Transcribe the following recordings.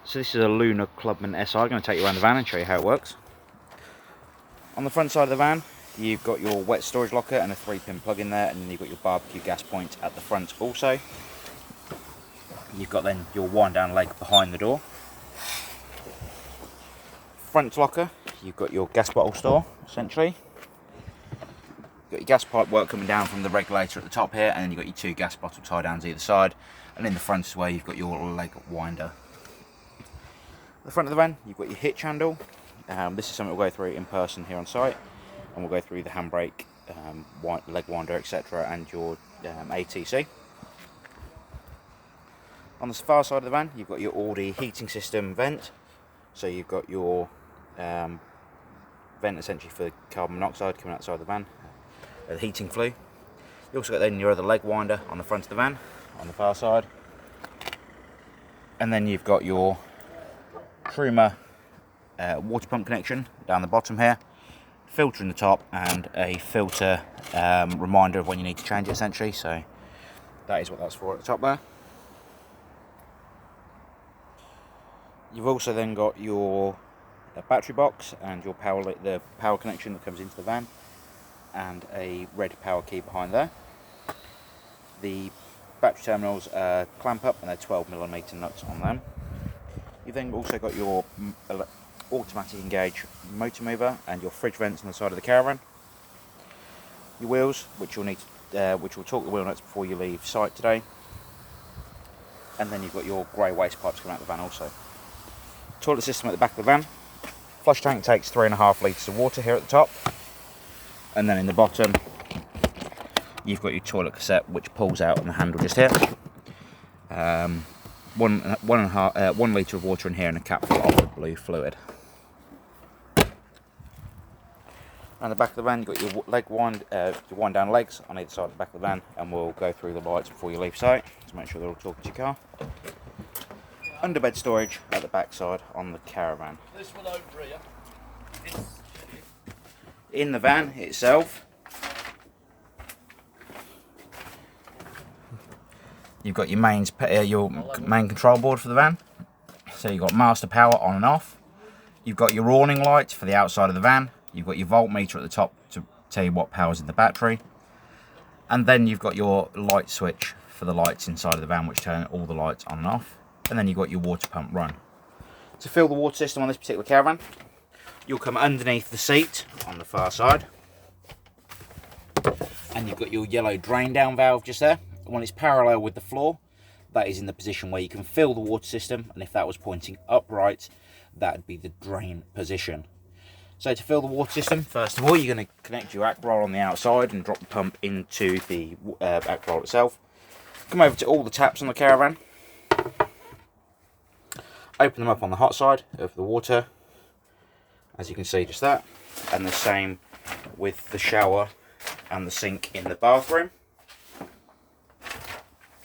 So this is a Lunar Clubman Si. I'm going to take you around the van and show you how it works. On the front side of the van, you've got your wet storage locker and a 3-pin plug in there, and then you've got your barbecue gas point at the front also. You've got then your wind down leg behind the door. Front locker, you've got your gas bottle store essentially. You've got your gas pipe work coming down from the regulator at the top here, and then you've got your 2 gas bottle tie downs either side, and in the front as well you've got your leg winder. At the front of the van you've got your hitch handle. This is something we'll go through in person here on site, and we'll go through the handbrake, leg winder, etc., and your ATC. On the far side of the van you've got your Audi heating system vent, so you've got your vent essentially for carbon monoxide coming outside the van, the heating flue. You also got then your other leg winder on the front of the van on the far side, and then you've got your Truma water pump connection down the bottom here, filter in the top, and a filter reminder of when you need to change it essentially. So that is what that's for at the top there. You've also then got your battery box and your the power connection that comes into the van, and a red power key behind there. The battery terminals clamp up, and they're 12mm nuts on them. You've then also got your automatic engage motor mover and your fridge vents on the side of the caravan. Your wheels, which you'll need to, which will torque the wheel nuts before you leave site today. And then you've got your grey waste pipes coming out of the van also. Toilet system at the back of the van. Flush tank takes 3.5 litres of water here at the top, and then in the bottom you've got your toilet cassette, which pulls out on the handle just here. 1 litre of water in here and a cap full of the blue fluid. On the back of the van you've got your wind down legs on either side of the back of the van, and we'll go through the lights before you leave site to make sure they're all talking to your car. Underbed storage at the back side on the caravan. This one over here. In the van itself, you've got your main control board for the van. So you've got master power on and off. You've got your awning lights for the outside of the van. You've got your voltmeter at the top to tell you what power's in the battery. And then you've got your light switch for the lights inside of the van, which turn all the lights on and off. And then you've got your water pump run. To fill the water system on this particular caravan, you'll come underneath the seat on the far side, and you've got your yellow drain down valve just there. When it's parallel with the floor, that is in the position where you can fill the water system, and if that was pointing upright, that would be the drain position. So to fill the water system, first of all you're going to connect your act roll on the outside and drop the pump into the act roll itself. Come over to all the taps on the caravan. Open them up on the hot side of the water, as you can see, just that, and the same with the shower and the sink in the bathroom.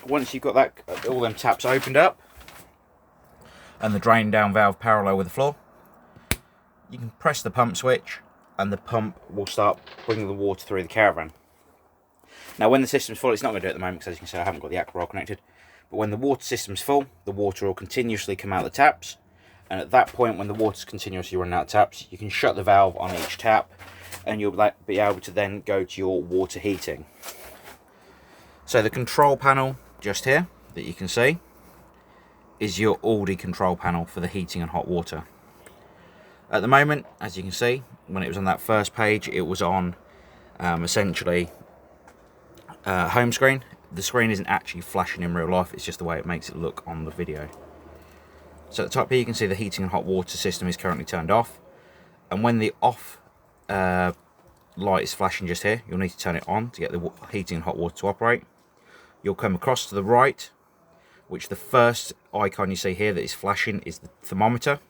Once you've got that, all them taps opened up and the drain down valve parallel with the floor, you can press the pump switch and the pump will start bringing the water through the caravan. Now when the system's full, it's not going to do it at the moment because as you can see I haven't got the aqua roll connected. But when the water system's full, the water will continuously come out of the taps, and at that point when the water's continuously running out of taps, you can shut the valve on each tap and you'll be able to then go to your water heating. So the control panel just here that you can see is your Audi control panel for the heating and hot water. At the moment, as you can see, when it was on that first page, it was on essentially home screen. The screen isn't actually flashing in real life, it's just the way it makes it look on the video. So at the top here you can see the heating and hot water system is currently turned off, and when the off light is flashing just here, you'll need to turn it on to get the heating and hot water to operate. You'll come across to the right, which the first icon you see here that is flashing is the thermometer.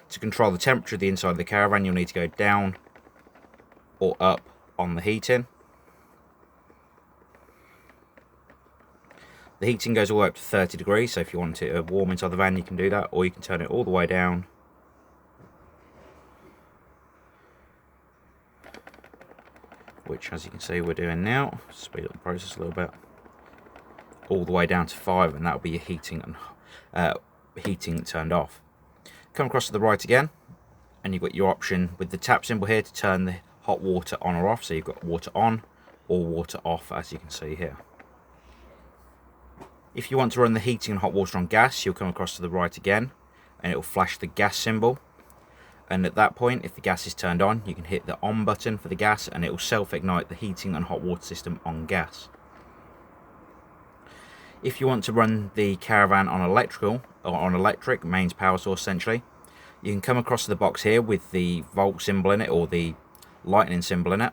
To control the temperature of the inside of the caravan, you'll need to go down or up on the heating. The heating goes all the way up to 30 degrees, so if you want it warm inside the van you can do that, or you can turn it all the way down. Which, as you can see, we're doing now. Speed up the process a little bit. All the way down to 5, and that'll be your heating and heating turned off. Come across to the right again, and you've got your option with the tap symbol here to turn the hot water on or off. So you've got water on or water off, as you can see here. If you want to run the heating and hot water on gas, you'll come across to the right again, and it will flash the gas symbol. And at that point, if the gas is turned on, you can hit the on button for the gas, and it will self-ignite the heating and hot water system on gas. If you want to run the caravan on electric mains power source essentially, you can come across to the box here with the volt symbol in it, or the lightning symbol in it,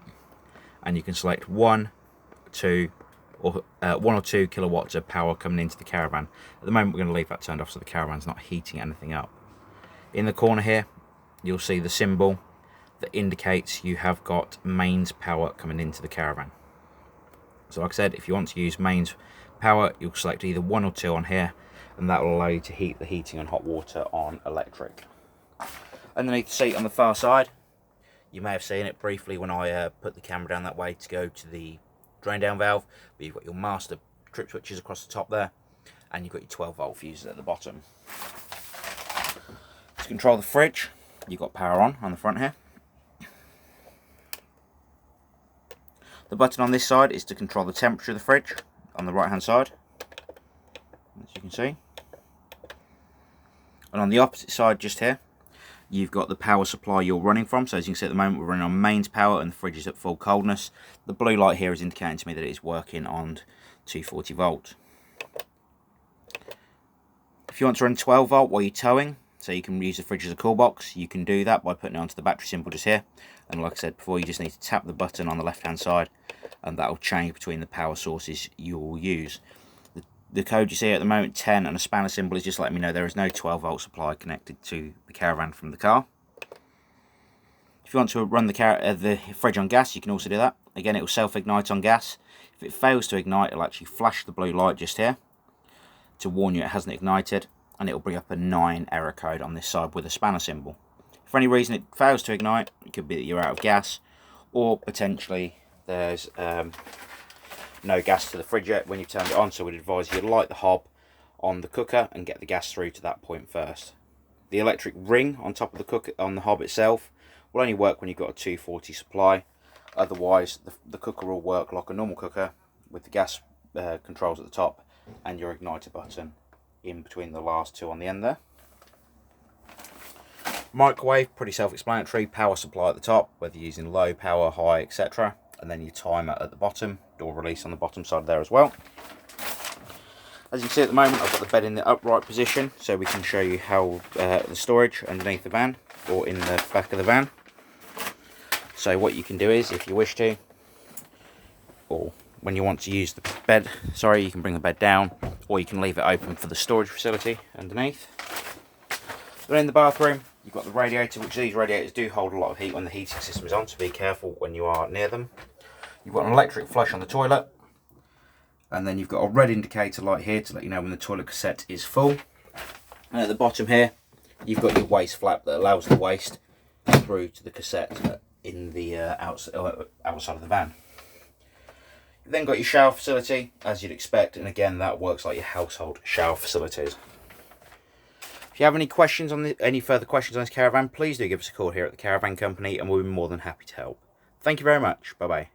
and you can select 1 or 2 kilowatts of power coming into the caravan. At the moment we're going to leave that turned off so the caravan's not heating anything up. In the corner here you'll see the symbol that indicates you have got mains power coming into the caravan. So like I said, if you want to use mains power, you'll select either 1 or 2 on here, and that will allow you to heat the heating and hot water on electric. Underneath the seat on the far side, you may have seen it briefly when I put the camera down that way to go to the drain down valve, but you've got your master trip switches across the top there, and you've got your 12 volt fuses at the bottom. To control the fridge, you've got power on the front here. The button on this side is to control the temperature of the fridge on the right hand side, as you can see. And on the opposite side just here, you've got the power supply you're running from. So as you can see at the moment we're running on mains power and the fridge is at full coldness. The blue light here is indicating to me that it is working on 240 volt. If you want to run 12 volt while you're towing, so you can use the fridge as a cool box, you can do that by putting it onto the battery symbol just here. And like I said before, you just need to tap the button on the left hand side, and that will change between the power sources you will use. The code you see at the moment, 10 and a spanner symbol, is just letting me know there is no 12 volt supply connected to the caravan from the car. If you want to run the fridge on gas, you can also do that. Again, it will self-ignite on gas. If it fails to ignite, it'll actually flash the blue light just here to warn you it hasn't ignited, and it will bring up a 9 error code on this side with a spanner symbol. If for any reason it fails to ignite, it could be that you're out of gas, or potentially there's no gas to the fridge yet when you've turned it on, so we'd advise you to light the hob on the cooker and get the gas through to that point first. The electric ring on top of the cooker, on the hob itself, will only work when you've got a 240 supply. Otherwise the cooker will work like a normal cooker with the gas controls at the top and your igniter button in between the last 2 on the end there. Microwave, pretty self-explanatory. Power supply at the top, whether you're using low power, high, etc. And then your timer at the bottom, door release on the bottom side there as well. As you can see at the moment, I've got the bed in the upright position, so we can show you how the storage underneath the van, or in the back of the van. So what you can do is, if you wish to, or when you want to use the bed, you can bring the bed down, or you can leave it open for the storage facility underneath. Then in the bathroom, you've got the radiator, which these radiators do hold a lot of heat when the heating system is on, so be careful when you are near them. You've got an electric flush on the toilet, and then you've got a red indicator light here to let you know when the toilet cassette is full. And at the bottom here, you've got your waste flap that allows the waste through to the cassette in the outside of the van. You've then got your shower facility, as you'd expect, and again that works like your household shower facilities. If you have any questions on any further questions on this caravan, please do give us a call here at the Caravan Company, and we'll be more than happy to help. Thank you very much. Bye bye.